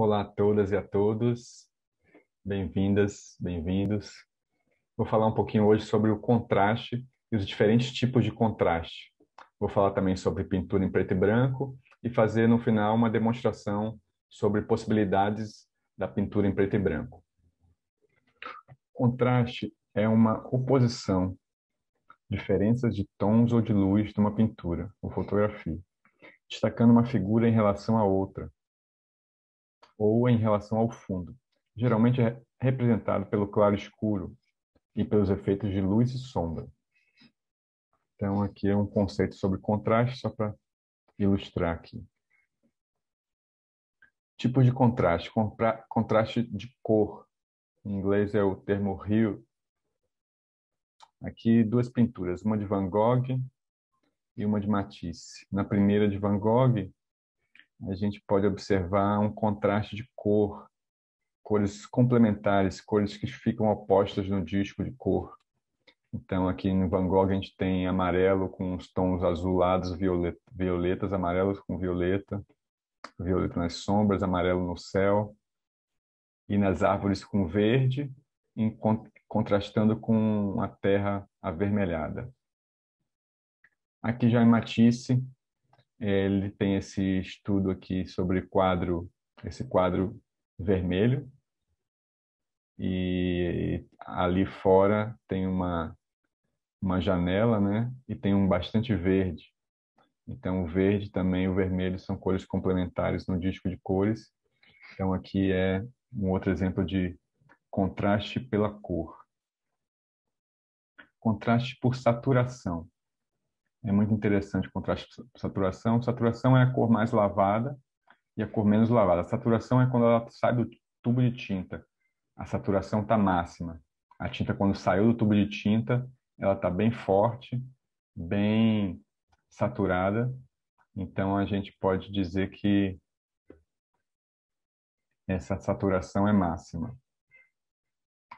Olá a todas e a todos, bem-vindas, bem-vindos. Vou falar um pouquinho hoje sobre o contraste e os diferentes tipos de contraste. Vou falar também sobre pintura em preto e branco e fazer no final uma demonstração sobre possibilidades da pintura em preto e branco. Contraste é uma oposição, diferenças de tons ou de luz de uma pintura ou fotografia, destacando uma figura em relação a outra ou em relação ao fundo. Geralmente é representado pelo claro escuro e pelos efeitos de luz e sombra. Então, aqui é um conceito sobre contraste, só para ilustrar aqui. Tipos de contraste. Contraste de cor. Em inglês é o termo hue. Aqui, duas pinturas, uma de Van Gogh e uma de Matisse. Na primeira de Van Gogh, a gente pode observar um contraste de cor, cores complementares, cores que ficam opostas no disco de cor. Então, aqui no Van Gogh, a gente tem amarelo com os tons azulados, violetas, amarelos com violeta, violeta nas sombras, amarelo no céu, e nas árvores com verde, contrastando com a terra avermelhada. Aqui já em Matisse, ele tem esse estudo aqui sobre esse quadro vermelho, e ali fora tem uma janela, né? E tem um bastante verde. Então, o verde também e o vermelho são cores complementares no disco de cores. Então, aqui é um outro exemplo de contraste pela cor. Contraste por saturação. É muito interessante o contraste por saturação. Saturação é a cor mais lavada e a cor menos lavada. A saturação é quando ela sai do tubo de tinta. A saturação está máxima. A tinta, quando saiu do tubo de tinta, ela está bem forte, bem saturada. Então, a gente pode dizer que essa saturação é máxima.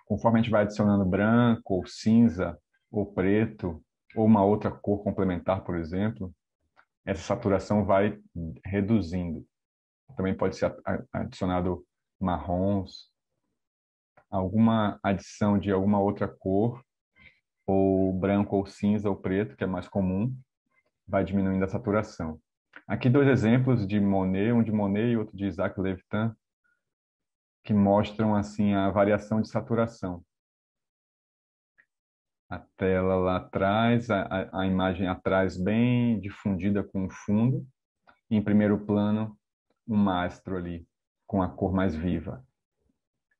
Conforme a gente vai adicionando branco, ou cinza, ou preto, ou uma outra cor complementar, por exemplo, essa saturação vai reduzindo. Também pode ser adicionado marrons, alguma adição de alguma outra cor, ou branco, ou cinza, ou preto, que é mais comum, vai diminuindo a saturação. Aqui dois exemplos de Monet, um de Monet e outro de Isaac Levitin, que mostram assim a variação de saturação. A tela lá atrás, a imagem atrás bem difundida com o fundo, e em primeiro plano um mastro ali, com a cor mais viva.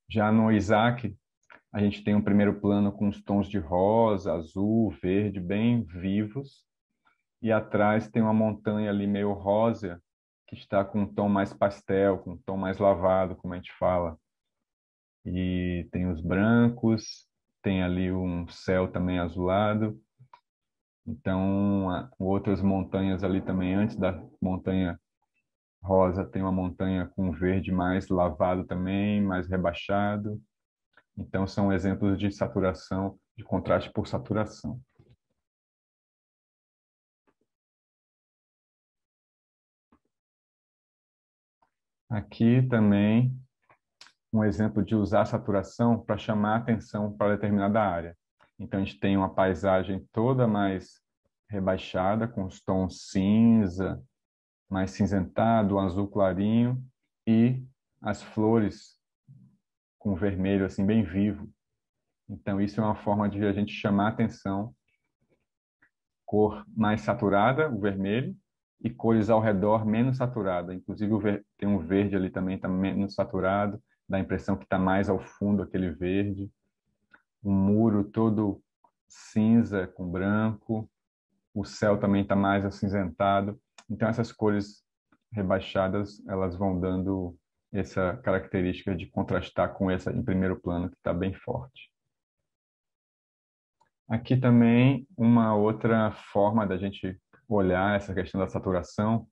Já no Isaac, a gente tem um primeiro plano com os tons de rosa, azul, verde, bem vivos, e atrás tem uma montanha ali meio rosa, que está com um tom mais pastel, com um tom mais lavado, como a gente fala. E tem os brancos, tem ali um céu também azulado. Então, outras montanhas ali também, antes da montanha rosa, tem uma montanha com verde mais lavado também, mais rebaixado. Então, são exemplos de saturação, de contraste por saturação. Aqui também um exemplo de usar a saturação para chamar a atenção para determinada área. Então, a gente tem uma paisagem toda mais rebaixada, com os tons cinza, mais cinzentado, um azul clarinho, e as flores com vermelho assim bem vivo. Então isso é uma forma de a gente chamar a atenção, cor mais saturada, o vermelho, e cores ao redor menos saturada. Inclusive tem um verde ali também, está menos saturado, dá a impressão que está mais ao fundo aquele verde. Um muro todo cinza com branco, o céu também está mais acinzentado. Então essas cores rebaixadas, elas vão dando essa característica de contrastar com essa em primeiro plano que está bem forte. Aqui também uma outra forma da gente olhar essa questão da saturação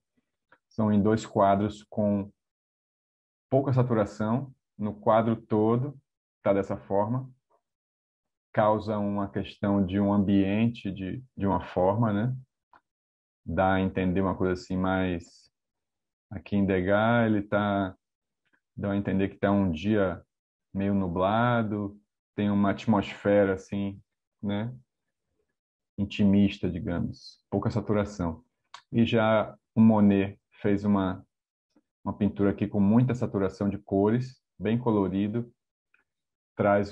são em dois quadros com pouca saturação. No quadro todo está dessa forma, causa uma questão de um ambiente de uma forma, né? Dá a entender uma coisa assim mais... Aqui em Degas ele está dão a entender que está um dia meio nublado, tem uma atmosfera assim, né, intimista, digamos, pouca saturação. E já o Monet fez uma pintura aqui com muita saturação de cores, bem colorido, traz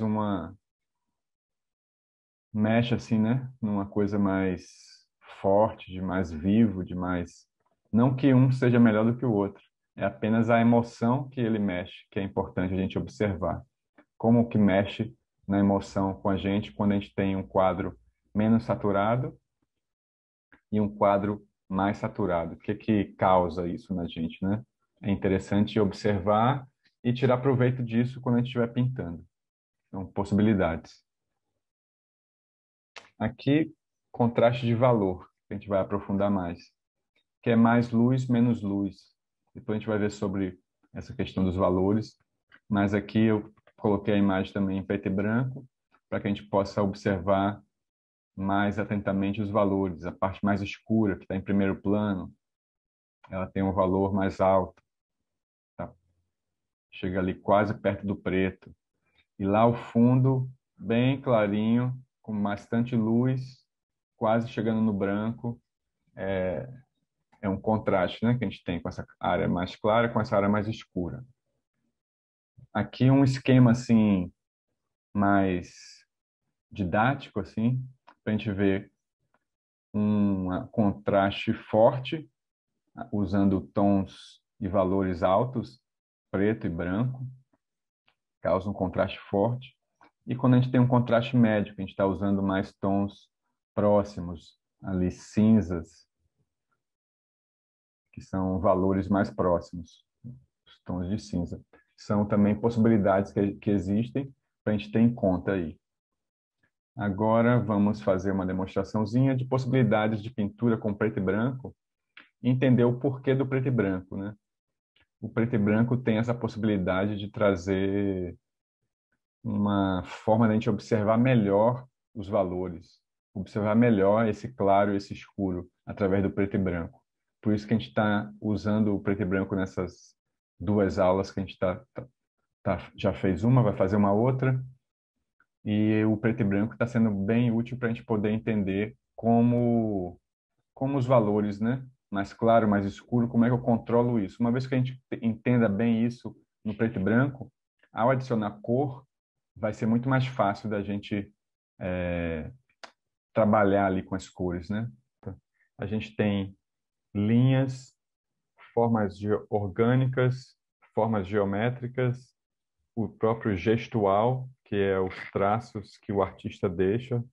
mexe assim, né, numa coisa mais forte, de mais vivo, de mais, não que um seja melhor do que o outro, é apenas a emoção que ele mexe, que é importante a gente observar. Como que mexe na emoção com a gente quando a gente tem um quadro menos saturado e um quadro mais saturado. O que que causa isso na gente, né? É interessante observar e tirar proveito disso quando a gente estiver pintando. São possibilidades. Aqui, contraste de valor, que a gente vai aprofundar mais, que é mais luz, menos luz. Depois a gente vai ver sobre essa questão dos valores, mas aqui eu coloquei a imagem também em preto e branco, para que a gente possa observar mais atentamente os valores. A parte mais escura, que está em primeiro plano, ela tem um valor mais alto, tá? Chega ali quase perto do preto. E lá o fundo, bem clarinho, com bastante luz, quase chegando no branco. É um contraste, né, que a gente tem com essa área mais clara com essa área mais escura. Aqui um esquema assim mais didático assim, para a gente ver um contraste forte usando tons e valores altos, preto e branco, causa um contraste forte. E quando a gente tem um contraste médio, que a gente está usando mais tons próximos, ali cinzas, que são valores mais próximos, os tons de cinza. São também possibilidades que existem para a gente ter em conta aí. Agora vamos fazer uma demonstraçãozinha de possibilidades de pintura com preto e branco e entender o porquê do preto e branco, né? O preto e branco tem essa possibilidade de trazer uma forma de a gente observar melhor os valores, observar melhor esse claro e esse escuro através do preto e branco. Por isso que a gente está usando o preto e branco nessas duas aulas que a gente já fez uma, vai fazer uma outra, e o preto e branco está sendo bem útil para a gente poder entender como os valores, né? Mais claro, mais escuro, como é que eu controlo isso? Uma vez que a gente entenda bem isso no preto e branco, ao adicionar cor, vai ser muito mais fácil da gente trabalhar ali com as cores, né? A gente tem linhas, formas orgânicas, formas geométricas, o próprio gestual, que é os traços que o artista deixa.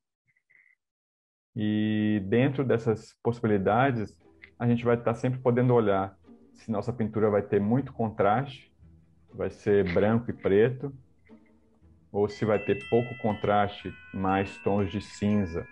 E dentro dessas possibilidades, a gente vai estar sempre podendo olhar se nossa pintura vai ter muito contraste, vai ser branco e preto, ou se vai ter pouco contraste, mais tons de cinza,